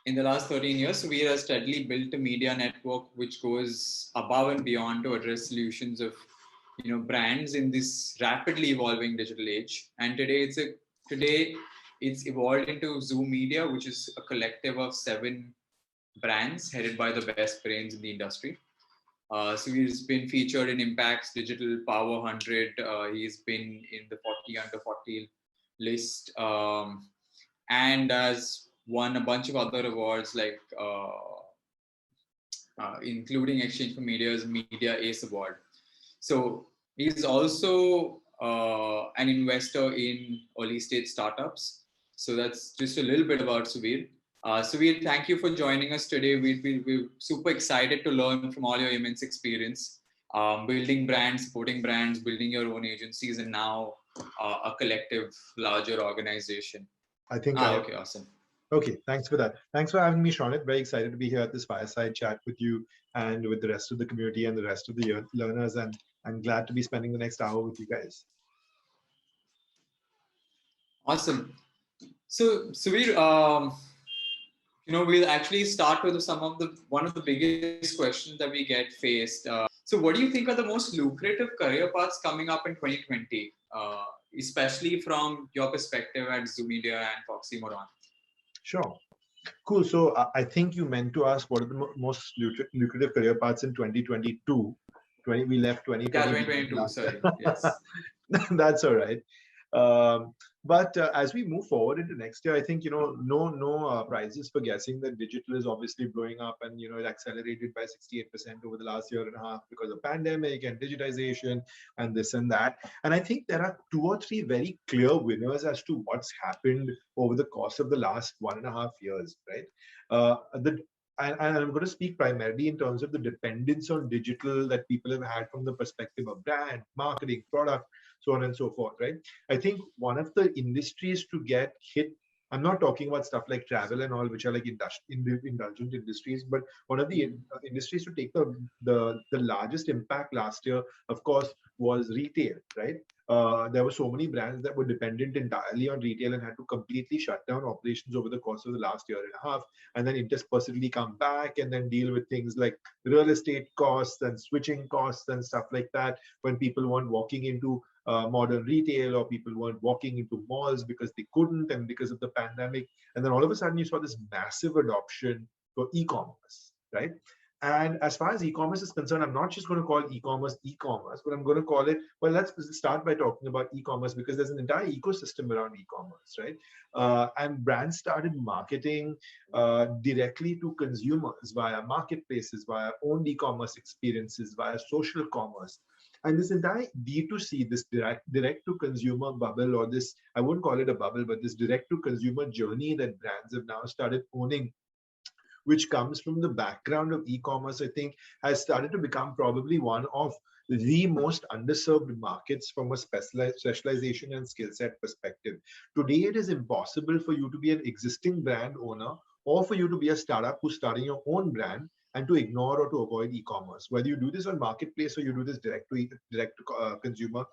in the last 13 years, we have steadily built a media network which goes above and beyond to address solutions of brands in this rapidly evolving digital age. And today it's evolved into ZooMedia, which is a collective of 7 brands headed by the best brains in the industry. So he's been featured in Impact's Digital Power 100. He's been in the 40 under 40 list, and has won a bunch of other awards like including Exchange for Media's Media Ace Award. So he's also an investor in early stage startups. So that's just a little bit about Suvir. Suvir, thank you for joining us today. We're super excited to learn from all your immense experience, building brands, supporting brands, building your own agencies, and now a collective, larger organization. I think. Okay, awesome. Okay, thanks for that. Thanks for having me, Shonit. Very excited to be here at this fireside chat with you and with the rest of the community and the rest of the learners. And I'm glad to be spending the next hour with you guys. Awesome. So, Suvir, we'll actually start with one of the biggest questions that we get faced. So what do you think are the most lucrative career paths coming up in 2020, especially from your perspective at ZooMedia and FoxyMoron? Sure. Cool. So I think you meant to ask what are the most lucrative career paths in 2022. We left 2020. Yeah, 2022, sorry. Yes. That's all right. But as we move forward into next year, I think, no prizes for guessing that digital is obviously blowing up, and, it accelerated by 68% over the last year and a half because of pandemic and digitization and this and that. And I think there are 2 or 3 very clear winners as to what's happened over the course of the last 1.5 years, right? And I'm going to speak primarily in terms of the dependence on digital that people have had from the perspective of brand, marketing, product, so on and so forth, right? I think one of the industries to get hit, I'm not talking about stuff like travel and all, which are like indulgent industries, but one of the industries to take the largest impact last year, of course, was retail, right? There were so many brands that were dependent entirely on retail and had to completely shut down operations over the course of the last year and a half, and then interspersively come back and then deal with things like real estate costs and switching costs and stuff like that when people weren't walking into modern retail, or people weren't walking into malls because they couldn't and because of the pandemic. And then all of a sudden you saw this massive adoption for e-commerce, right? And as far as e-commerce is concerned, I'm not just going to call e-commerce, but I'm going to call it, well, let's start by talking about e-commerce, because there's an entire ecosystem around e-commerce, right? And brands started marketing directly to consumers via marketplaces, via owned e-commerce experiences, via social commerce. And this entire D2C, this direct to consumer bubble, or this, I wouldn't call it a bubble, but this direct to consumer journey that brands have now started owning, which comes from the background of e-commerce, I think has started to become probably one of the most underserved markets from a specialization and skill set perspective. Today, it is impossible for you to be an existing brand owner or for you to be a startup who's starting your own brand and to ignore or to avoid e-commerce. Whether you do this on marketplace or you do this direct to consumer,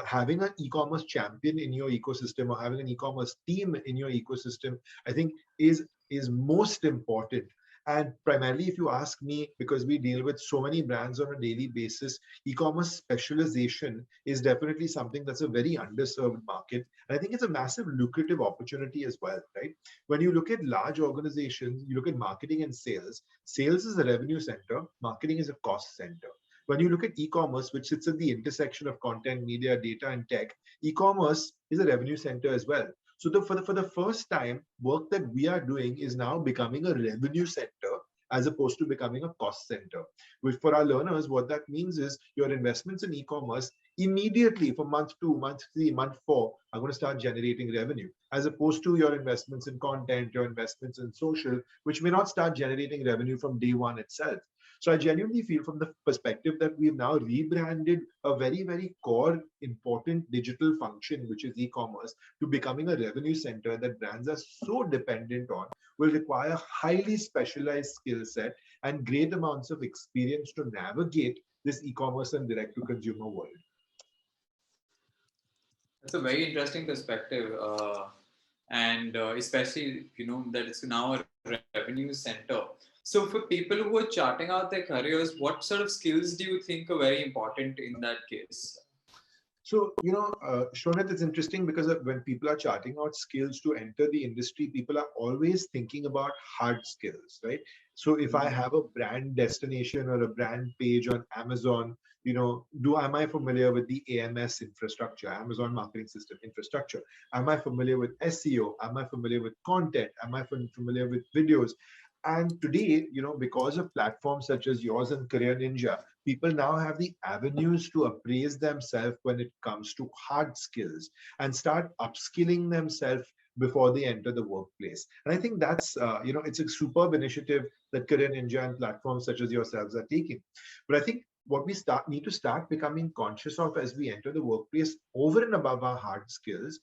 having an e-commerce champion in your ecosystem or having an e-commerce team in your ecosystem, I think is most important. And primarily, if you ask me, because we deal with so many brands on a daily basis, e-commerce specialization is definitely something that's a very underserved market. And I think it's a massive lucrative opportunity as well, right? When you look at large organizations, you look at marketing and sales. Sales is a revenue center, marketing is a cost center. When you look at e-commerce, which sits at the intersection of content, media, data, and tech, e-commerce is a revenue center as well. So for the first time, work that we are doing is now becoming a revenue center as opposed to becoming a cost center. Which for our learners, what that means is your investments in e-commerce immediately for month 2, month 3, month 4 are going to start generating revenue, as opposed to your investments in content, your investments in social, which may not start generating revenue from day 1 itself. So I genuinely feel from the perspective that we've now rebranded a very, very core important digital function, which is e-commerce, to becoming a revenue center that brands are so dependent on, will require highly specialized skill set and great amounts of experience to navigate this e-commerce and direct-to-consumer world. That's a very interesting perspective. and especially that it's now a revenue center. So for people who are charting out their careers, what sort of skills do you think are very important in that case? So, Shonat, it's interesting because when people are charting out skills to enter the industry, people are always thinking about hard skills, right? So if I have a brand destination or a brand page on Amazon, am I familiar with the AMS infrastructure, Amazon Marketing System infrastructure? Am I familiar with SEO? Am I familiar with content? Am I familiar with videos? And today, because of platforms such as yours and CareerNinja, people now have the avenues to appraise themselves when it comes to hard skills and start upskilling themselves before they enter the workplace. And I think that's, it's a superb initiative that CareerNinja and platforms such as yourselves are taking. But I think what we need to start becoming conscious of as we enter the workplace over and above our hard skills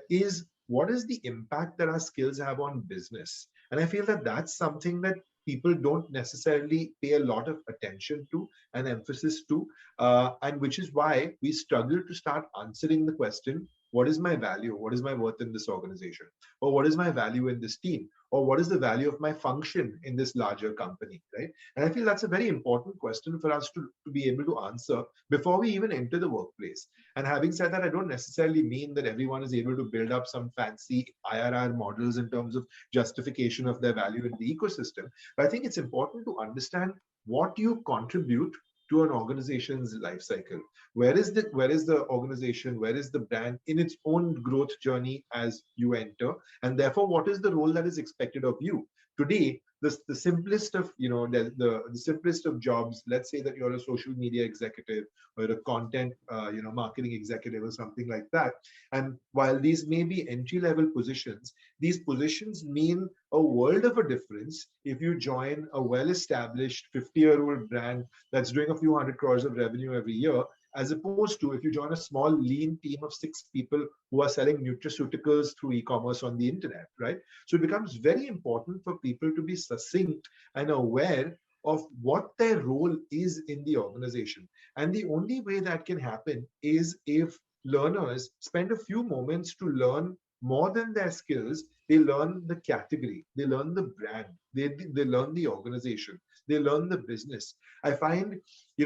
is what is the impact that our skills have on business. And I feel that that's something that people don't necessarily pay a lot of attention to and emphasis to, and which is why we struggle to start answering the question, what is my value? What is my worth in this organization? Or what is my value in this team? Or what is the value of my function in this larger company, right? And I feel that's a very important question for us to be able to answer before we even enter the workplace. And having said that, I don't necessarily mean that everyone is able to build up some fancy IRR models in terms of justification of their value in the ecosystem. But I think it's important to understand what you contribute to an organization's life cycle. Where is the organization, where is the brand in its own growth journey as you enter, and therefore what is the role that is expected of you today. The simplest of the simplest of jobs, let's say that you're a social media executive or a content marketing executive or something like that, and while these may be entry level positions, these positions mean a world of a difference if you join a well established 50-year-old brand that's doing a few hundred crores of revenue every year, as opposed to if you join a small lean team of 6 people who are selling nutraceuticals through e-commerce on the internet, right? So it becomes very important for people to be succinct and aware of what their role is in the organization. And the only way that can happen is if learners spend a few moments to learn more than their skills. They learn the category, they learn the brand, they learn the organization, they learn the business. I find,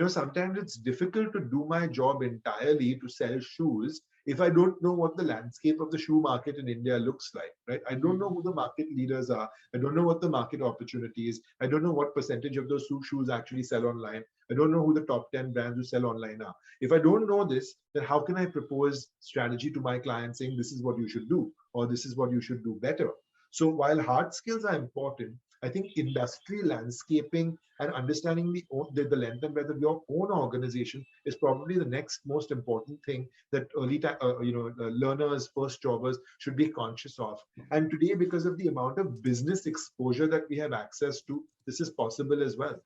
sometimes it's difficult to do my job entirely to sell shoes if I don't know what the landscape of the shoe market in India looks like, right? I don't know who the market leaders are. I don't know what the market opportunity is. I don't know what percentage of those shoes actually sell online. I don't know who the top 10 brands who sell online are. If I don't know this, then how can I propose strategy to my clients saying this is what you should do or this is what you should do better? So while hard skills are important, I think industry landscaping and understanding the length and breadth of your own organization is probably the next most important thing that learners, first jobbers should be conscious of. And today, because of the amount of business exposure that we have access to, this is possible as well.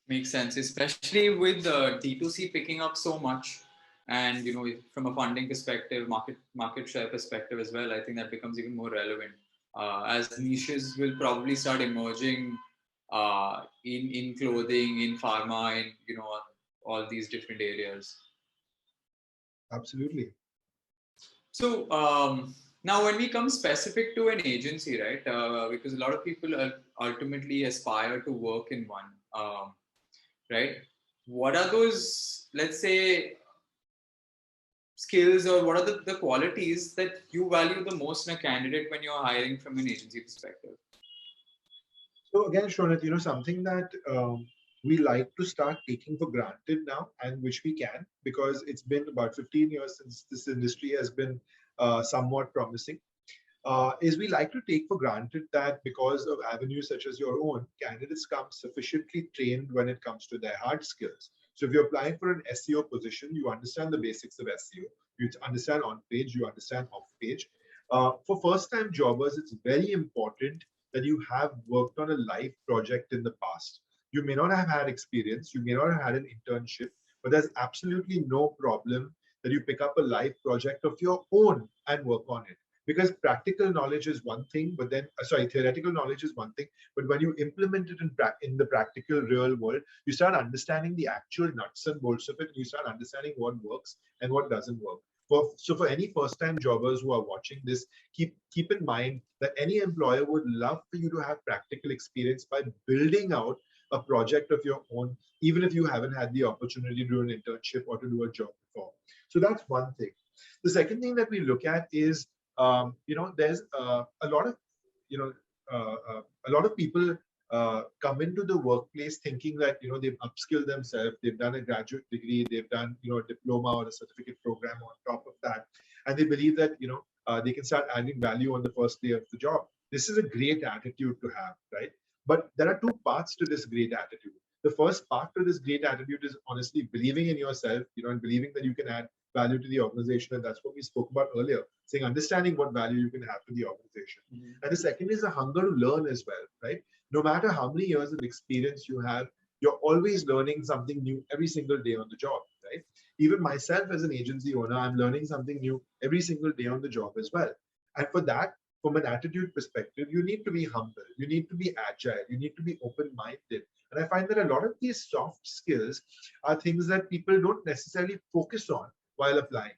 Makes sense, especially with D2C picking up so much, and from a funding perspective, market share perspective as well. I think that becomes even more relevant as niches will probably start emerging in clothing, in pharma, in all these different areas. Absolutely. So now, when we come specific to an agency, right? Because a lot of people ultimately aspire to work in one. Right? What are those, let's say, skills, or what are the qualities that you value the most in a candidate when you're hiring from an agency perspective? So again, Shonat, something that we like to start taking for granted now, and which we can, because it's been about 15 years since this industry has been somewhat promising, is we like to take for granted that because of avenues such as your own, candidates come sufficiently trained when it comes to their hard skills. So if you're applying for an SEO position, you understand the basics of SEO. You understand on page, you understand off page. For first-time jobbers, it's very important that you have worked on a live project in the past. You may not have had experience, you may not have had an internship, but there's absolutely no problem that you pick up a live project of your own and work on it. Because practical knowledge is one thing, but then, theoretical knowledge is one thing, but when you implement it in the practical real world, you start understanding the actual nuts and bolts of it, and you start understanding what works and what doesn't work. For any first-time jobbers who are watching this, keep in mind that any employer would love for you to have practical experience by building out a project of your own, even if you haven't had the opportunity to do an internship or to do a job before. So that's one thing. The second thing that we look at is, there's a lot of, you know, a lot of people come into the workplace thinking that, they've upskilled themselves, they've done a graduate degree, they've done, a diploma or a certificate program on top of that, and they believe that, they can start adding value on the first day of the job. This is a great attitude to have, right? But there are two parts to this great attitude. The first part to this great attitude is honestly believing in yourself, and believing that you can add value to the organization. And that's what we spoke about earlier, saying understanding what value you can have to the organization. And the second is a hunger to learn as well, right? No matter how many years of experience you have, you're always learning something new every single day on the job, right? Even myself as an agency owner, I'm learning something new every single day on the job as well. And for that, from an attitude perspective, you need to be humble, you need to be agile, you need to be open-minded. And I find that a lot of these soft skills are things that people don't necessarily focus on while applying.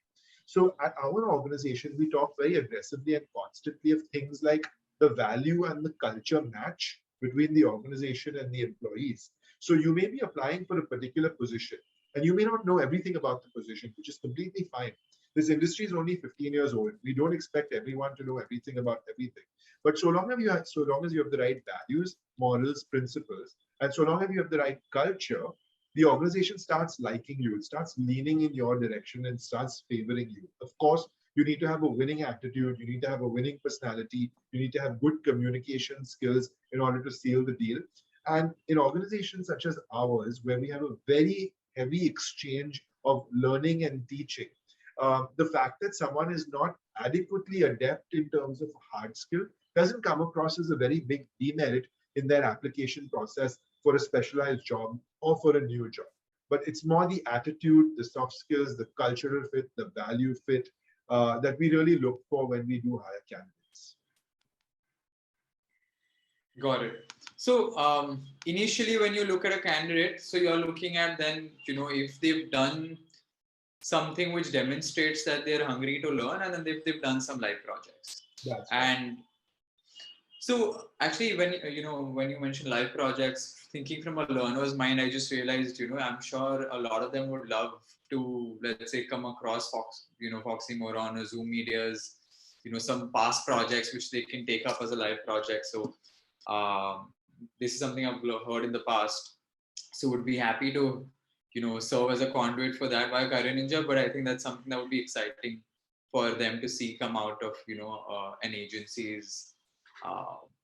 So at our organization, we talk very aggressively and constantly of things like the value and the culture match between the organization and the employees. So you may be applying for a particular position and you may not know everything about the position, which is completely fine. This industry is only 15 years old. We don't expect everyone to know everything about everything. But so long as you have the right values, morals, principles, and so long as you have the right culture, the organization starts liking you, it starts leaning in your direction and starts favoring you. Of course, you need to have a winning attitude, you need to have a winning personality, you need to have good communication skills in order to seal the deal. And in organizations such as ours, where we have a very heavy exchange of learning and teaching, the fact that someone is not adequately adept in terms of hard skill doesn't come across as a very big demerit in their application process for a specialized job or for a new job. But it's more the attitude, the soft skills, the cultural fit, the value fit that we really look for when we do hire candidates. Got it. So initially, when you look at a candidate, so you're looking at then, if they've done something which demonstrates that they're hungry to learn, and then they've done some live projects. That's and right. So actually, when you mentioned live projects, thinking from a learner's mind, I just realized, I'm sure a lot of them would love to, let's say, come across FoxyMoron or ZooMedia's, some past projects which they can take up as a live project. So this is something I've heard in the past. So would be happy to, serve as a conduit for that via CareerNinja. But I think that's something that would be exciting for them to see come out of, an agency's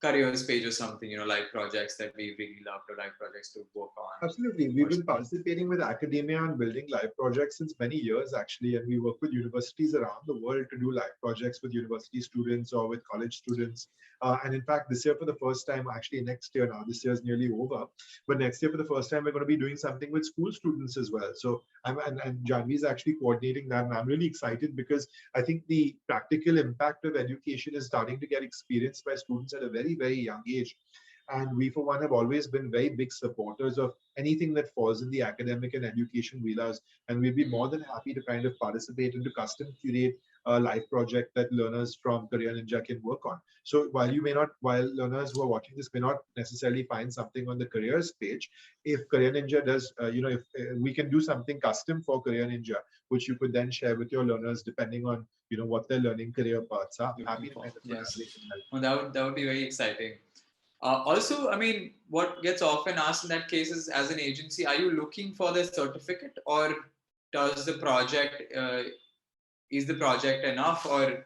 careers page or something, live projects that we really love, to live projects to work on. Absolutely. We've been participating with academia and building live projects since many years, actually, and we work with universities around the world to do live projects with university students or with college students. And in fact, this year for the first time, actually next year now, this year is nearly over, but next year for the first time, we're going to be doing something with school students as well. So and Janvi is actually coordinating that, and I'm really excited because I think the practical impact of education is starting to get experienced by students at a very, very young age. And we, for one, have always been very big supporters of anything that falls in the academic and education wheelhouse. And we'd be more than happy to kind of participate and to custom curate a live project that learners from CareerNinja can work on. So while learners who are watching this may not necessarily find something on the careers page, if CareerNinja does, if we can do something custom for CareerNinja, which you could then share with your learners depending on, what their learning career paths are. Happy to kind of yes. Well, that would be very exciting. Also, I mean, what gets often asked in that case is, as an agency, are you looking for the certificate, or does the project, is the project enough, or,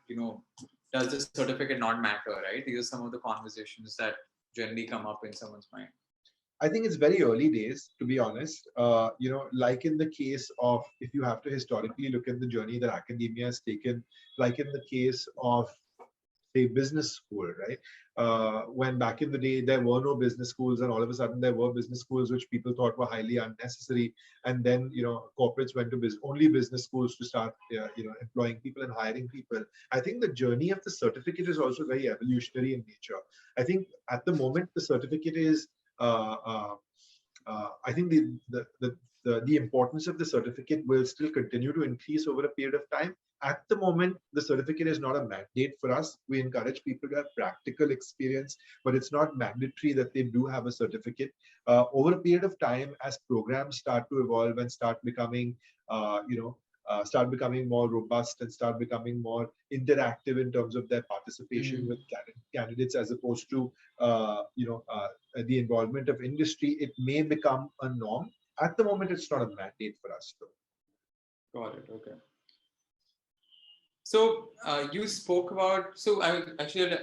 does the certificate not matter, right? These are some of the conversations that generally come up in someone's mind. I think it's very early days, to be honest. Like in the case of, if you have to historically look at the journey that academia has taken, like in the case of, say, business school, right? When back in the day there were no business schools, and all of a sudden there were business schools which people thought were highly unnecessary, and then corporates went to only business schools to start employing people and hiring people. I think the journey of the certificate is also very evolutionary in nature. I think at the moment the certificate is I think the importance of the certificate will still continue to increase over a period of time, At the moment, the certificate is not a mandate for us. We encourage people to have practical experience, but it's not mandatory that they do have a certificate. Over a period of time, as programs start to evolve and start becoming more robust and start becoming more interactive in terms of their participation Mm. with candidates, as opposed to the involvement of industry, it may become a norm. At the moment, it's not a mandate for us, though. Got it. Okay. So you spoke about, so I actually,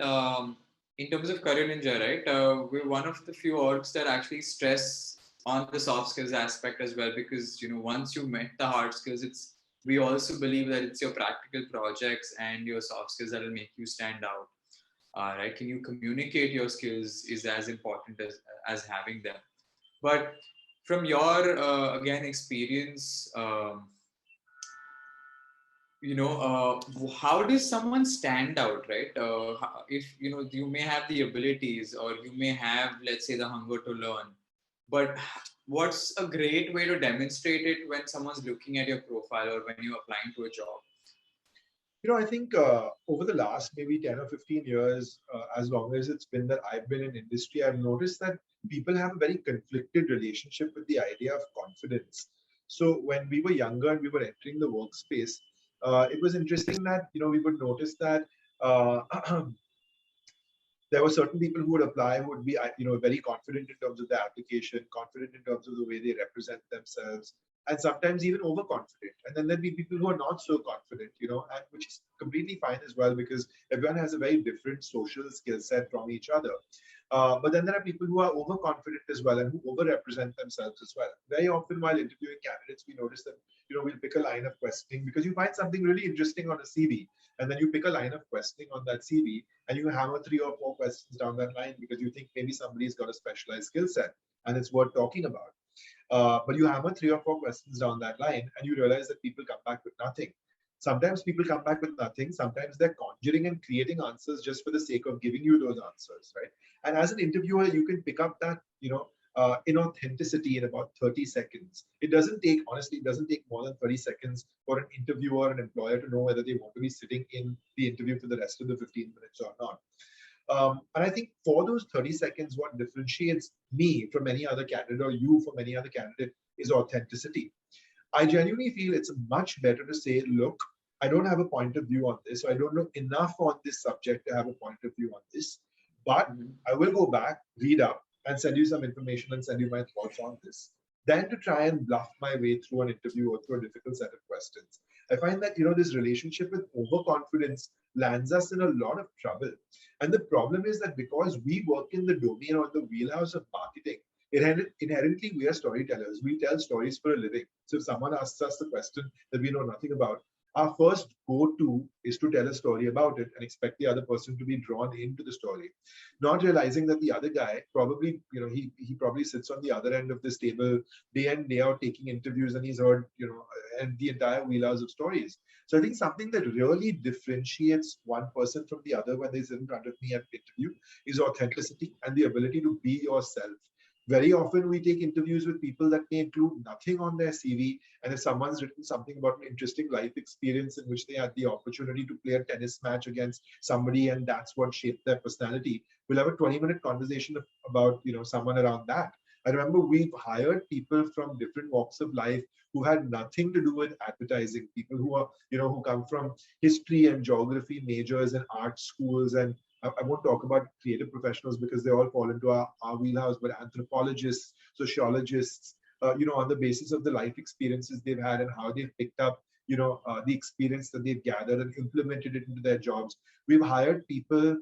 in terms of CareerNinja, right? We're one of the few orgs that actually stress on the soft skills aspect as well, because once you met the hard skills, we also believe that it's your practical projects and your soft skills that will make you stand out. Right? Can you communicate your skills is as important as having them. But from your again experience. How does someone stand out, right? If you may have the abilities, or you may have, let's say, the hunger to learn, but what's a great way to demonstrate it when someone's looking at your profile or when you're applying to a job? I think over the last maybe 10 or 15 years, as long as it's been that I've been in industry, I've noticed that people have a very conflicted relationship with the idea of confidence. So when we were younger and we were entering the workspace, it was interesting that, we would notice that uh, there were certain people who would apply who would be very confident in terms of the application, confident in terms of the way they represent themselves, and sometimes even overconfident. And then there'd be people who are not so confident, and which is completely fine as well, because everyone has a very different social skill set from each other. But then there are people who are overconfident as well and who overrepresent themselves as well. Very often while interviewing candidates, we notice that we'll pick a line of questioning because you find something really interesting on a CV, and then you pick a line of questioning on that CV, and you hammer 3 or 4 questions down that line because you think maybe somebody's got a specialized skill set and it's worth talking about. But you hammer 3 or 4 questions down that line, and you realize that people come back with nothing. Sometimes people come back with nothing. Sometimes they're conjuring and creating answers just for the sake of giving you those answers, right? And as an interviewer, you can pick up that, inauthenticity in about 30 seconds. Honestly, it doesn't take more than 30 seconds for an interviewer or an employer to know whether they want to be sitting in the interview for the rest of the 15 minutes or not. And I think for those 30 seconds, what differentiates me from any other candidate or you from any other candidate is authenticity. I genuinely feel it's much better to say, look, I don't have a point of view on this. So I don't know enough on this subject to have a point of view on this. But Mm-hmm. I will go back, read up, and send you some information and send you my thoughts on this. Than to try and bluff my way through an interview or through a difficult set of questions. I find that this relationship with overconfidence lands us in a lot of trouble. And the problem is that because we work in the domain or the wheelhouse of marketing, inherently we are storytellers. We tell stories for a living. So if someone asks us a question that we know nothing about, our first go-to is to tell a story about it and expect the other person to be drawn into the story, not realizing that the other guy probably, he probably sits on the other end of this table day in, day out taking interviews, and he's heard, and the entire wheelhouse of stories. So I think something that really differentiates one person from the other when they sit in front of me at interview is authenticity and the ability to be yourself. Very often we take interviews with people that may include nothing on their CV. And if someone's written something about an interesting life experience in which they had the opportunity to play a tennis match against somebody and that's what shaped their personality, we'll have a 20-minute conversation about someone around that. I remember we've hired people from different walks of life who had nothing to do with advertising, people who are, who come from history and geography majors and art schools. And I won't talk about creative professionals because they all fall into our wheelhouse, but anthropologists, sociologists, on the basis of the life experiences they've had and how they've picked up, the experience that they've gathered and implemented it into their jobs. We've hired people,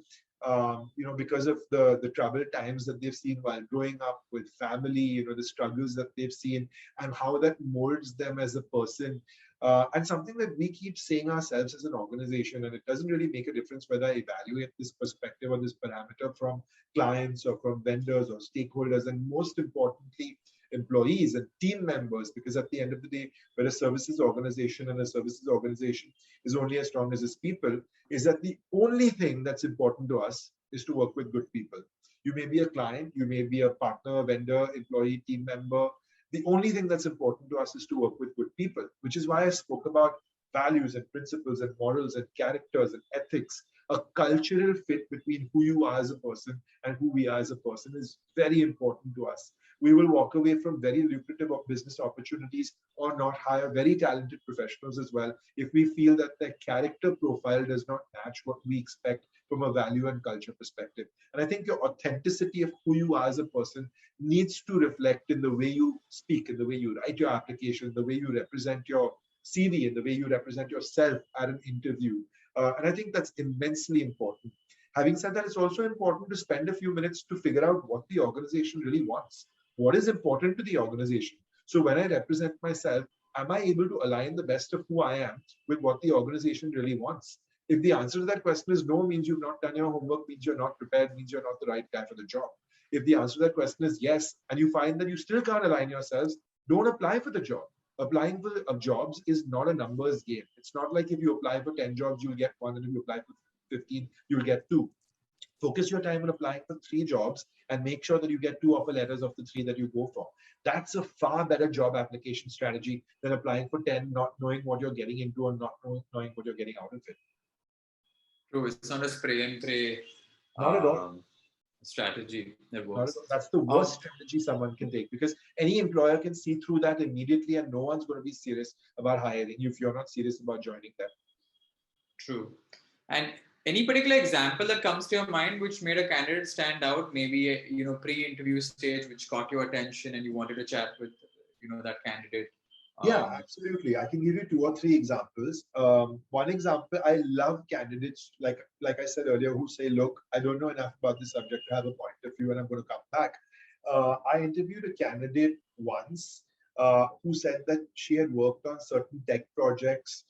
because of the troubled times that they've seen while growing up with family, the struggles that they've seen and how that molds them as a person. And something that we keep saying ourselves as an organization, and it doesn't really make a difference whether I evaluate this perspective or this parameter from clients or from vendors or stakeholders, and most importantly, employees and team members, because at the end of the day, we're a services organization, and a services organization is only as strong as its people, is that the only thing that's important to us is to work with good people. You may be a client, you may be a partner, vendor, employee, team member. The only thing that's important to us is to work with good people, which is why I spoke about values and principles and morals and characters and ethics, a cultural fit between who you are as a person and who we are as a person is very important to us. We will walk away from very lucrative business opportunities or not hire very talented professionals as well if we feel that their character profile does not match what we expect from a value and culture perspective. And I think your authenticity of who you are as a person needs to reflect in the way you speak, in the way you write your application, the way you represent your CV, in the way you represent yourself at an interview. And I think that's immensely important. Having said that, it's also important to spend a few minutes to figure out what the organization really wants. What is important to the organization? So when I represent myself, am I able to align the best of who I am with what the organization really wants? If the answer to that question is no, means you've not done your homework, means you're not prepared, means you're not the right guy for the job. If the answer to that question is yes, and you find that you still can't align yourselves, don't apply for the job. Applying for jobs is not a numbers game. It's not like if you apply for 10 jobs, you'll get one, and if you apply for 15, you'll get two. Focus your time on applying for 3 jobs and make sure that you get 2 offer letters of the 3 that you go for. That's a far better job application strategy than applying for 10, not knowing what you're getting into or not knowing what you're getting out of it. True, it's not a spray and pray Not at all. Strategy that works. That's the worst strategy someone can take, because any employer can see through that immediately, and no one's going to be serious about hiring you if you're not serious about joining them. True. And any particular example that comes to your mind which made a candidate stand out, maybe a pre-interview stage which caught your attention and you wanted to chat with that candidate? Yeah, absolutely. I can give you 2 or 3 examples. One example, I love candidates, like I said earlier, who say, look, I don't know enough about this subject to have a point of view and I'm going to come back. I interviewed a candidate once who said that she had worked on certain tech projects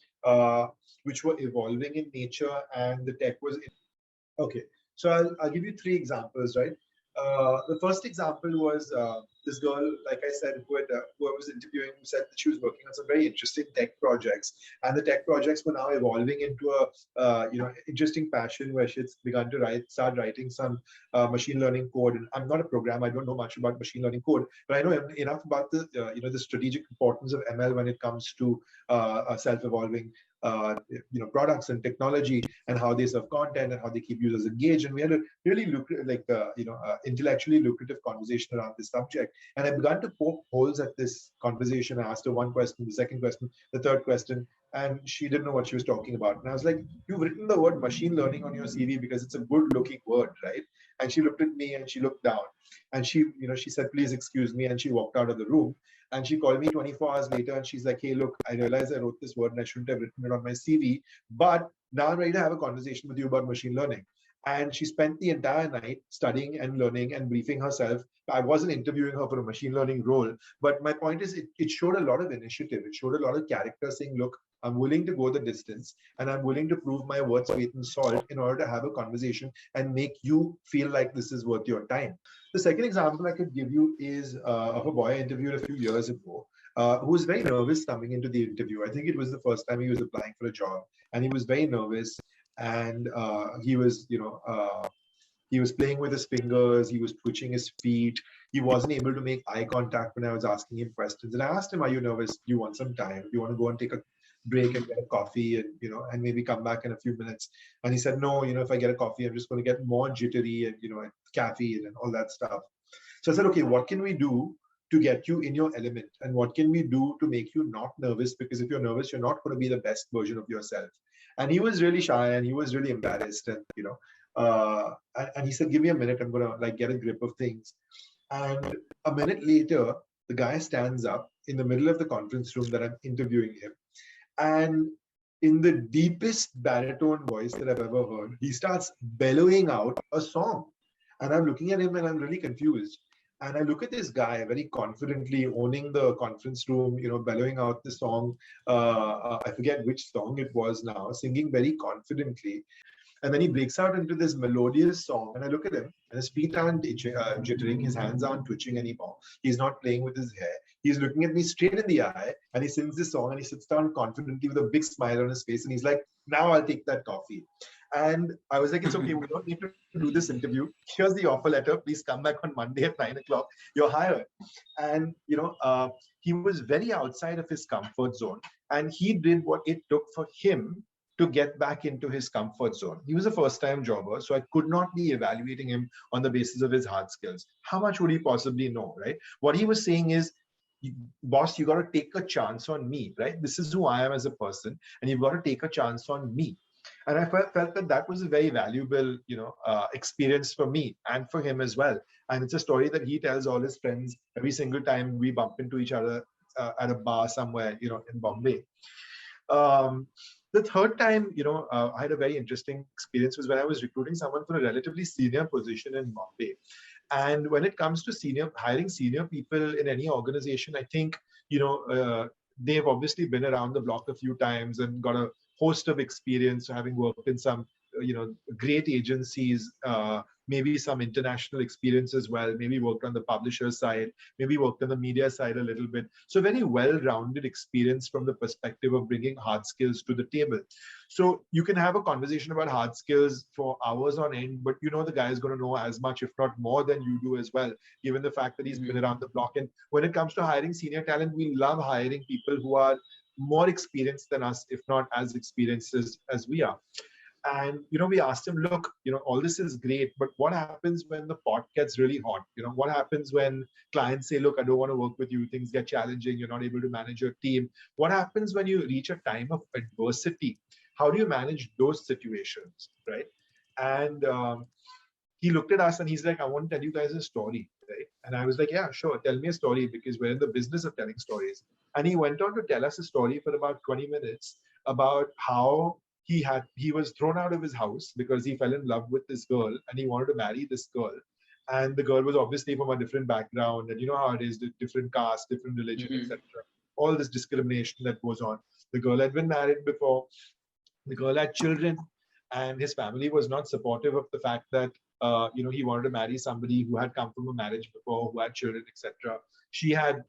which were evolving in nature, and the tech was... Okay, so I'll give you 3 examples, right? The first example was this girl, like I said, who I was interviewing, who said that she was working on some very interesting tech projects, and the tech projects were now evolving into a interesting passion where she's begun to start writing some machine learning code. And I'm not a programmer; I don't know much about machine learning code, but I know enough about the the strategic importance of ML when it comes to self-evolving products and technology, and how they serve content and how they keep users engaged. And we had a really intellectually lucrative conversation around this subject. And I began to poke holes at this conversation. I asked her 1 question, the second question, the third question, and she didn't know what she was talking about. And I was like, you've written the word machine learning on your CV because it's a good looking word, right? And she looked at me and she looked down, and she said, please excuse me. And she walked out of the room. And she called me 24 hours later and she's like, hey, look, I realized I wrote this word and I shouldn't have written it on my CV, but now I'm ready to have a conversation with you about machine learning. And she spent the entire night studying and learning and briefing herself. I wasn't interviewing her for a machine learning role, but my point is it showed a lot of initiative. It showed a lot of character, saying, look, I'm willing to go the distance and I'm willing to prove my worth, weight and salt in order to have a conversation and make you feel like this is worth your time. The second example I could give you is of a boy I interviewed a few years ago who was very nervous coming into the interview. I think it was the first time he was applying for a job, and he was very nervous, and he was playing with his fingers, he was twitching his feet, he wasn't able to make eye contact when I was asking him questions. And I asked him, are you nervous? Do you want some time? Do you want to go and take a break and get a coffee and and maybe come back in a few minutes? And he said, no, if I get a coffee, I'm just going to get more jittery and caffeine and all that stuff. So I said, okay, what can we do to get you in your element, and what can we do to make you not nervous? Because if you're nervous, you're not going to be the best version of yourself. And he was really shy and he was really embarrassed, and and he said, give me a minute, I'm gonna get a grip of things. And a minute later, the guy stands up in the middle of the conference room that I'm interviewing him, and in the deepest baritone voice that I've ever heard, he starts bellowing out a song. And I'm looking at him and I'm really confused. And I look at this guy very confidently owning the conference room, bellowing out the song. I forget which song it was now, singing very confidently. And then he breaks out into this melodious song. And I look at him, and his feet aren't jittering, his hands aren't twitching anymore. He's not playing with his hair. He's looking at me straight in the eye, and he sings this song, and he sits down confidently with a big smile on his face. And he's like, now I'll take that coffee. And I was like, it's okay, we don't need to do this interview. Here's the offer letter. Please come back on Monday at 9 o'clock. You're hired. And, he was very outside of his comfort zone. And he did what it took for him to get back into his comfort zone. He was a first-time jobber, so I could not be evaluating him on the basis of his hard skills. How much would he possibly know, right? What he was saying is, boss, you got to take a chance on me, right? This is who I am as a person, and you've got to take a chance on me. And I felt that that was a very valuable, experience for me and for him as well. And it's a story that he tells all his friends every single time we bump into each other at a bar somewhere, in Bombay. Um, the third time, I had a very interesting experience was when I was recruiting someone for a relatively senior position in Bombay. And when it comes to hiring senior people in any organization, I think, they've obviously been around the block a few times and got a host of experience, having worked in some, great agencies, maybe some international experience as well, maybe worked on the publisher side, maybe worked on the media side a little bit. So very well-rounded experience from the perspective of bringing hard skills to the table. So you can have a conversation about hard skills for hours on end, but the guy is going to know as much, if not more than you do as well, given the fact that he's been around the block. And when it comes to hiring senior talent, we love hiring people who are more experienced than us, if not as experienced as we are. And we asked him, look, all this is great, but what happens when the pot gets really hot? What happens when clients say, look, I don't want to work with you, things get challenging, you're not able to manage your team? What happens when you reach a time of adversity? How do you manage those situations, right? And he looked at us and he's like, I want to tell you guys a story, right? And I was like, yeah, sure, tell me a story, because we're in the business of telling stories. And he went on to tell us a story for about 20 minutes about how he was thrown out of his house because he fell in love with this girl and he wanted to marry this girl. And the girl was obviously from a different background, and you know how it is, different caste, different religion, etc. All this discrimination that goes on. The girl had been married before, the girl had children, and his family was not supportive of the fact that he wanted to marry somebody who had come from a marriage before, who had children, etc. She had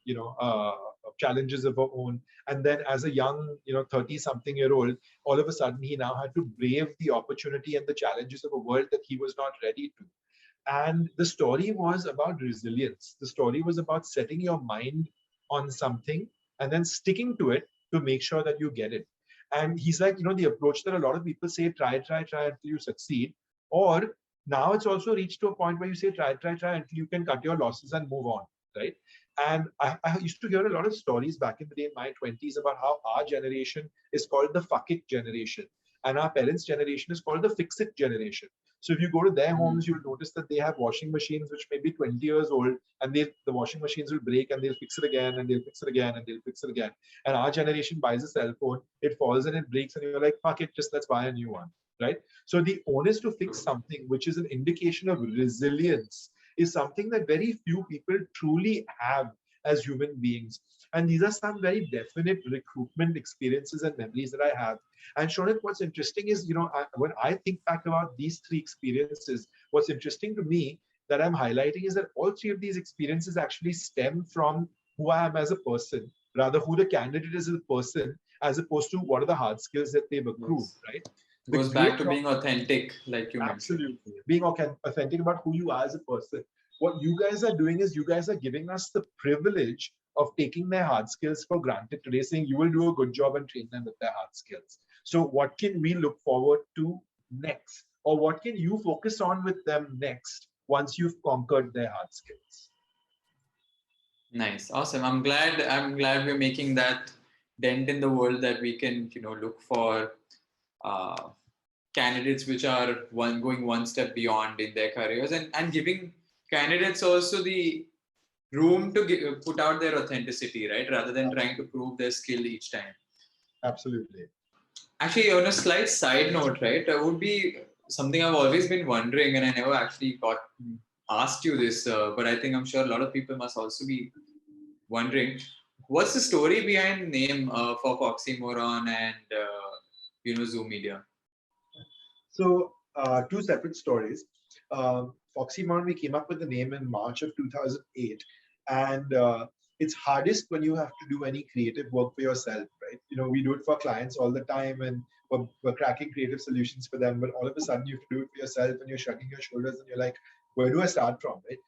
challenges of her own, and then as a young 30-something-year-old, all of a sudden he now had to brave the opportunity and the challenges of a world that he was not ready to. And the story was about resilience. The story was about setting your mind on something and then sticking to it to make sure that you get it. And he's like, the approach that a lot of people say, try until you succeed. Or now it's also reached to a point where you say, try until you can cut your losses and move on, right? And I used to hear a lot of stories back in the day in my 20s about how our generation is called the fuck it generation. And our parents' generation is called the fix it generation. So if you go to their homes, you'll notice that they have washing machines which may be 20 years old, and the washing machines will break and they'll fix it again and they'll fix it again and they'll fix it again. And our generation buys a cell phone, it falls and it breaks, and you're like, fuck it, just let's buy a new one, right? So the onus to fix something, which is an indication of resilience, is something that very few people truly have as human beings. And these are some very definite recruitment experiences and memories that I have. And Shonit, what's interesting is, when I think back about these three experiences, what's interesting to me that I'm highlighting is that all three of these experiences actually stem from who I am as a person, rather who the candidate is as a person, as opposed to what are the hard skills that they've accrued, right? Goes back to being authentic, like you mentioned. Absolutely. Being authentic about who you are as a person. What you guys are doing is you guys are giving us the privilege of taking their hard skills for granted today, saying you will do a good job and train them with their hard skills. So what can we look forward to next? Or what can you focus on with them next once you've conquered their hard skills? Nice. Awesome. I'm glad we're making that dent in the world, that we can, look for candidates which are going one step beyond in their careers, and giving candidates also the room to put out their authenticity, right? Rather than trying to prove their skill each time. Absolutely. Actually, on a slight side note, right, would be something I've always been wondering, and I never actually asked you this, but I think I'm sure a lot of people must also be wondering, what's the story behind the name for FoxyMoron and ZooMedia? So two separate stories. FoxyMoron, we came up with the name in March of 2008, and it's hardest when you have to do any creative work for yourself, right? We do it for clients all the time, and we're cracking creative solutions for them, but all of a sudden you have to do it for yourself, and you're shrugging your shoulders, and you're like, where do I start from, right?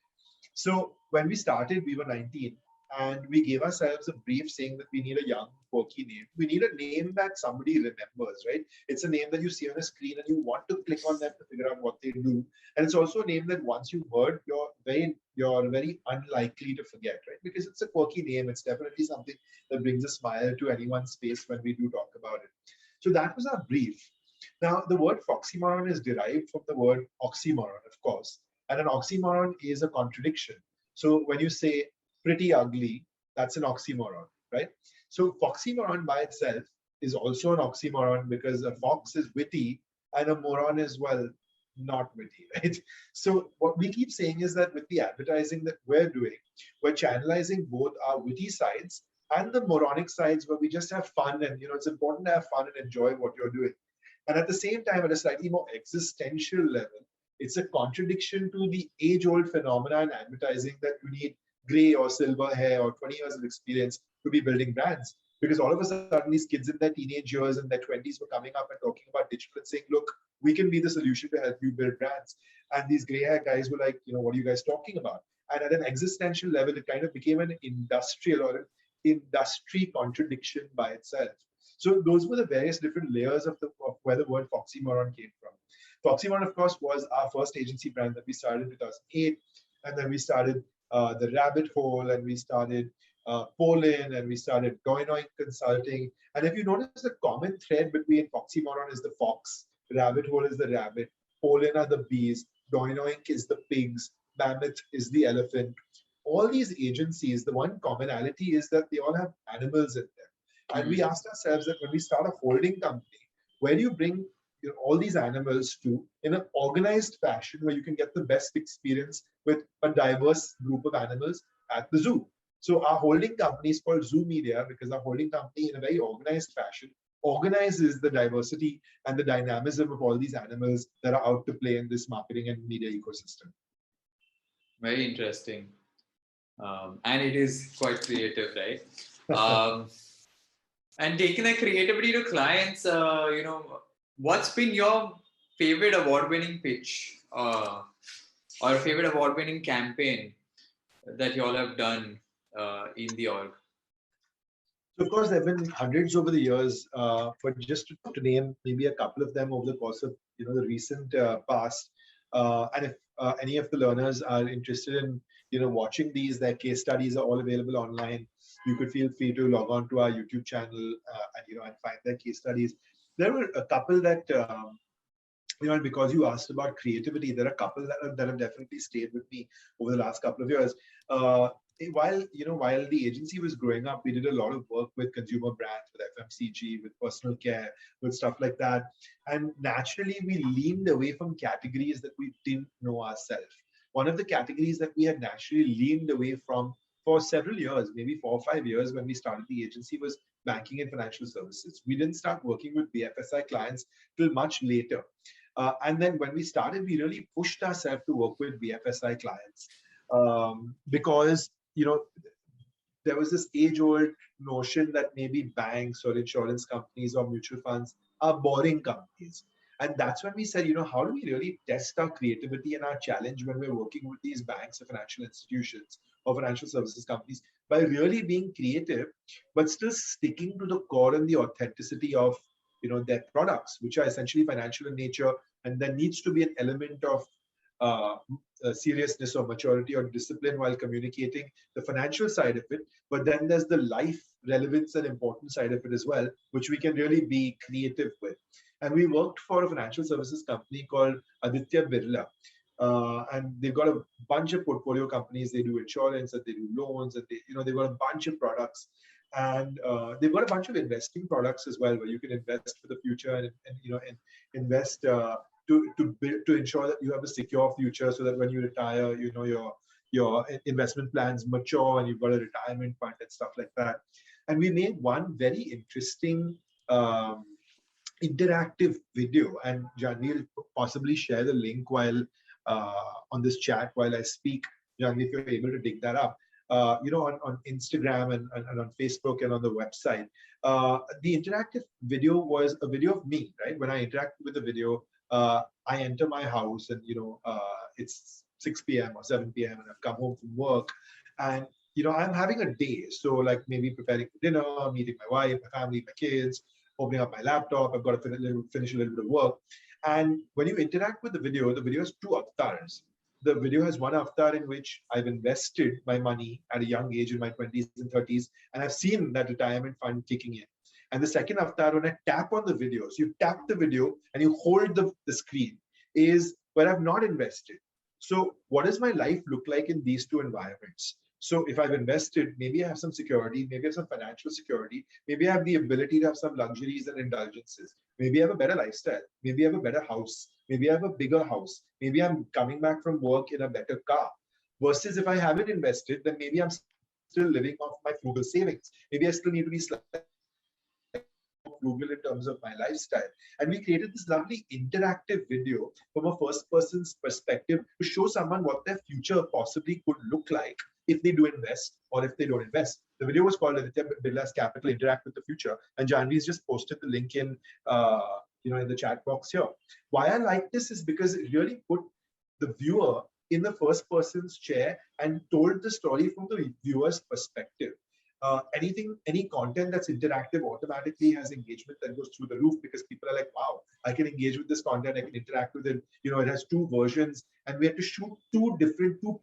So when we started, we were 19, And we gave ourselves a brief saying that we need a young, quirky name. We need a name that somebody remembers, right? It's a name that you see on a screen and you want to click on them to figure out what they do. And it's also a name that once you've heard, you're very unlikely to forget, right? Because it's a quirky name. It's definitely something that brings a smile to anyone's face when we do talk about it. So that was our brief. Now, the word Foxymoron is derived from the word oxymoron, of course. And an oxymoron is a contradiction. So when you say pretty ugly, that's an oxymoron, right? So Foxymoron by itself is also an oxymoron because a fox is witty and a moron is, well, not witty, right? So what we keep saying is that with the advertising that we're doing, we're channelizing both our witty sides and the moronic sides where we just have fun, and it's important to have fun and enjoy what you're doing. And at the same time, at a slightly more existential level, it's a contradiction to the age-old phenomena in advertising that you need gray or silver hair or 20 years of experience to be building brands. Because all of a sudden, these kids in their teenage years and their 20s were coming up and talking about digital and saying, look, we can be the solution to help you build brands. And these gray hair guys were like, what are you guys talking about? And at an existential level, it kind of became an industrial or an industry contradiction by itself. So those were the various different layers of where the word Foxymoron came from. Foxymoron, of course, was our first agency brand that we started in 2008. And then we started the Rabbit Hole, and we started Polin, and we started Doinoink Consulting. And if you notice, the common thread between Foxymoron is the fox, Rabbit Hole is the rabbit, Polin are the bees, Doinoink is the pigs, Mammoth is the elephant. All these agencies, the one commonality is that they all have animals in them. And we asked ourselves that when we start a holding company, where do you bring all these animals to in an organized fashion where you can get the best experience with a diverse group of animals at the zoo? So our holding company is called ZooMedia because our holding company, in a very organized fashion, organizes the diversity and the dynamism of all these animals that are out to play in this marketing and media ecosystem. Very interesting. And it is quite creative, right? And taking that creativity to clients, what's been your favorite award-winning pitch or favorite award-winning campaign that you all have done in the org? So of course, there have been hundreds over the years, but just to name maybe a couple of them over the course of the recent past. And if any of the learners are interested in watching these, their case studies are all available online. You could feel free to log on to our YouTube channel and find their case studies. There were a couple that because you asked about creativity, there are a couple that have definitely stayed with me over the last couple of years. While the agency was growing up, we did a lot of work with consumer brands, with FMCG, with personal care, with stuff like that. And naturally, we leaned away from categories that we didn't know ourselves. One of the categories that we had naturally leaned away from for several years, maybe 4 or 5 years when we started the agency, was banking and financial services. We didn't start working with BFSI clients till much later. And then when we started, we really pushed ourselves to work with BFSI clients because, there was this age-old notion that maybe banks or insurance companies or mutual funds are boring companies. And that's when we said, how do we really test our creativity and our challenge when we're working with these banks or financial institutions or financial services companies by really being creative, but still sticking to the core and the authenticity of their products, which are essentially financial in nature, and there needs to be an element of seriousness or maturity or discipline while communicating the financial side of it. But then there's the life relevance and important side of it as well, which we can really be creative with. And we worked for a financial services company called Aditya Birla. And they've got a bunch of portfolio companies. They do insurance, and they do loans, and they've got a bunch of products. And they've got a bunch of investing products as well, where you can invest for the future and invest to ensure that you have a secure future, so that when you retire, your investment plans mature and you've got a retirement fund and stuff like that. And we made one very interesting interactive video, and Janvi will possibly share the link while on this chat while I speak. Janvi, if you're able to dig that up. On Instagram and on Facebook and on the website. The interactive video was a video of me, right? When I interact with the video, I enter my house and, it's 6 p.m. or 7 p.m. and I've come home from work. And I'm having a day. So like maybe preparing for dinner, meeting my wife, my family, my kids, opening up my laptop. I've got to finish a little bit of work. And when you interact with the video has two avatars. The video has one avatar in which I've invested my money at a young age in my 20s and 30s, and I've seen that retirement fund kicking in. And the second avatar, when I tap on the video, so you tap the video and you hold the screen, is where I've not invested. So what does my life look like in these two environments? So if I've invested, maybe I have some security, maybe I have some financial security, maybe I have the ability to have some luxuries and indulgences. Maybe I have a better lifestyle, maybe I have a better house, maybe I have a bigger house, maybe I'm coming back from work in a better car. Versus if I haven't invested, then maybe I'm still living off my frugal savings. Maybe I still need to be slightly more frugal in terms of my lifestyle. And we created this lovely interactive video from a first person's perspective to show someone what their future possibly could look like if they do invest or if they don't invest. The video was called Aditya Birla's Capital Interact with the Future, and Janvi's just posted the link in in the chat box here. Why I like this is because it really put the viewer in the first person's chair and told the story from the viewer's perspective. Any content that's interactive automatically has engagement that goes through the roof, because people are like, wow, I can engage with this content, I can interact with it. It has two versions, and we had to shoot two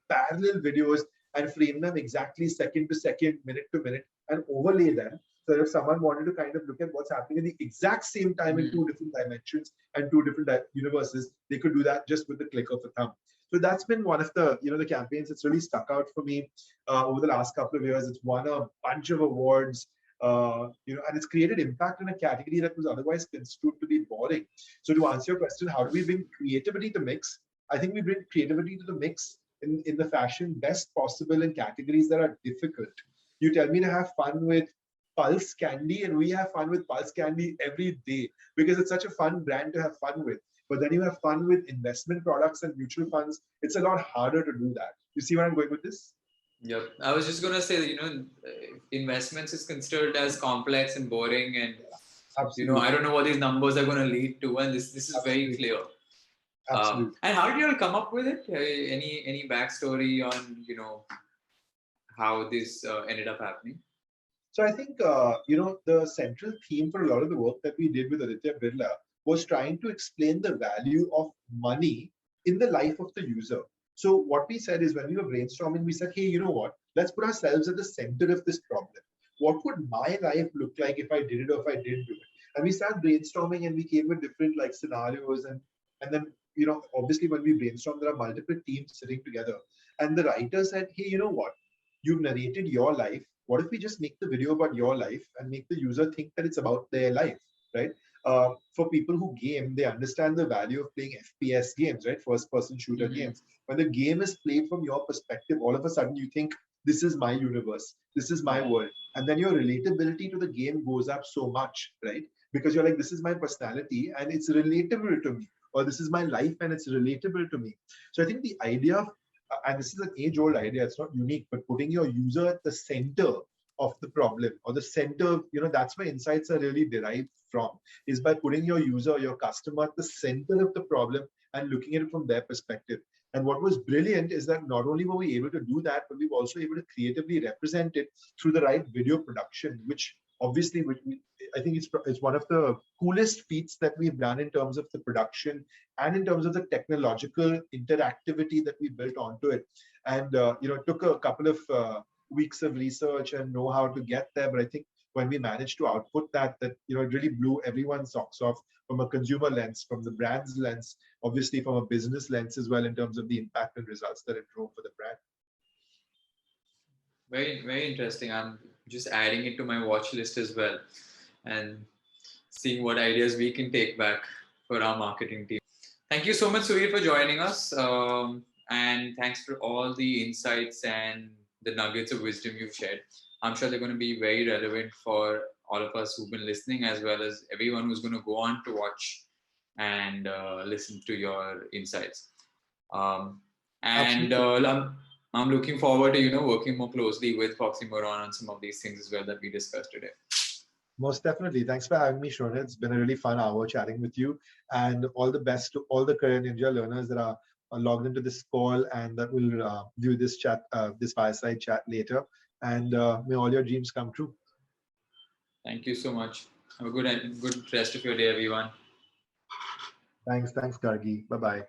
parallel videos and frame them exactly second to second, minute to minute, and overlay them. So if someone wanted to kind of look at what's happening at the exact same time in two different dimensions and two different universes, they could do that just with the click of a thumb. So that's been one of the the campaigns that's really stuck out for me over the last couple of years. It's won a bunch of awards, and it's created impact in a category that was otherwise construed to be boring. So to answer your question, how do we bring creativity to mix? I think we bring creativity to the mix in the fashion best possible in categories that are difficult. You tell me to have fun with Pulse Candy, and we have fun with Pulse Candy every day because it's such a fun brand to have fun with. But then you have fun with investment products and mutual funds. It's a lot harder to do that. You see where I'm going with this? Yep. I was just going to say, investments is considered as complex and boring, and Absolutely. I don't know what these numbers are going to lead to, and this is Absolutely. very clear. Absolutely. And how did you all come up with it? Any backstory on how this ended up happening? So I think the central theme for a lot of the work that we did with Aditya Birla was trying to explain the value of money in the life of the user. So what we said is, when we were brainstorming, we said, hey, you know what? Let's put ourselves at the center of this problem. What would my life look like if I did it or if I didn't do it? And we started brainstorming, and we came with different scenarios, and then obviously when we brainstorm, there are multiple teams sitting together. And the writer said, hey, you know what? You've narrated your life. What if we just make the video about your life and make the user think that it's about their life, right? For people who game, they understand the value of playing FPS games, right? First person shooter games. When the game is played from your perspective, all of a sudden you think, this is my universe, this is my world. And then your relatability to the game goes up so much, right? Because you're like, this is my personality and it's relatable to me, or this is my life and it's relatable to me. So I think the idea of, and this is an age-old idea, it's not unique, but putting your user at the center of the problem, or the center, that's where insights are really derived from, is by putting your user, your customer at the center of the problem and looking at it from their perspective. And what was brilliant is that not only were we able to do that, but we were also able to creatively represent it through the right video production, which obviously, I think it's one of the coolest feats that we've done in terms of the production and in terms of the technological interactivity that we built onto it. And it took a couple of weeks of research and know how to get there. But I think when we managed to output that it really blew everyone's socks off, from a consumer lens, from the brand's lens, obviously from a business lens as well, in terms of the impact and results that it drove for the brand. Very, very interesting. I'm just adding it to my watch list as well, and seeing what ideas we can take back for our marketing team. Thank you so much, Sudhir, for joining us. And thanks for all the insights and the nuggets of wisdom you've shared. I'm sure they're going to be very relevant for all of us who've been listening, as well as everyone who's going to go on to watch and listen to your insights. I'm looking forward to working more closely with FoxyMoron on some of these things as well that we discussed today. Most definitely. Thanks for having me, Shona. It's been a really fun hour chatting with you, and all the best to all the CareerNinja learners that are logged into this call and that will view this chat, this fireside chat later. And may all your dreams come true. Thank you so much. Have a good rest of your day, everyone. Thanks, Gargi. Bye-bye.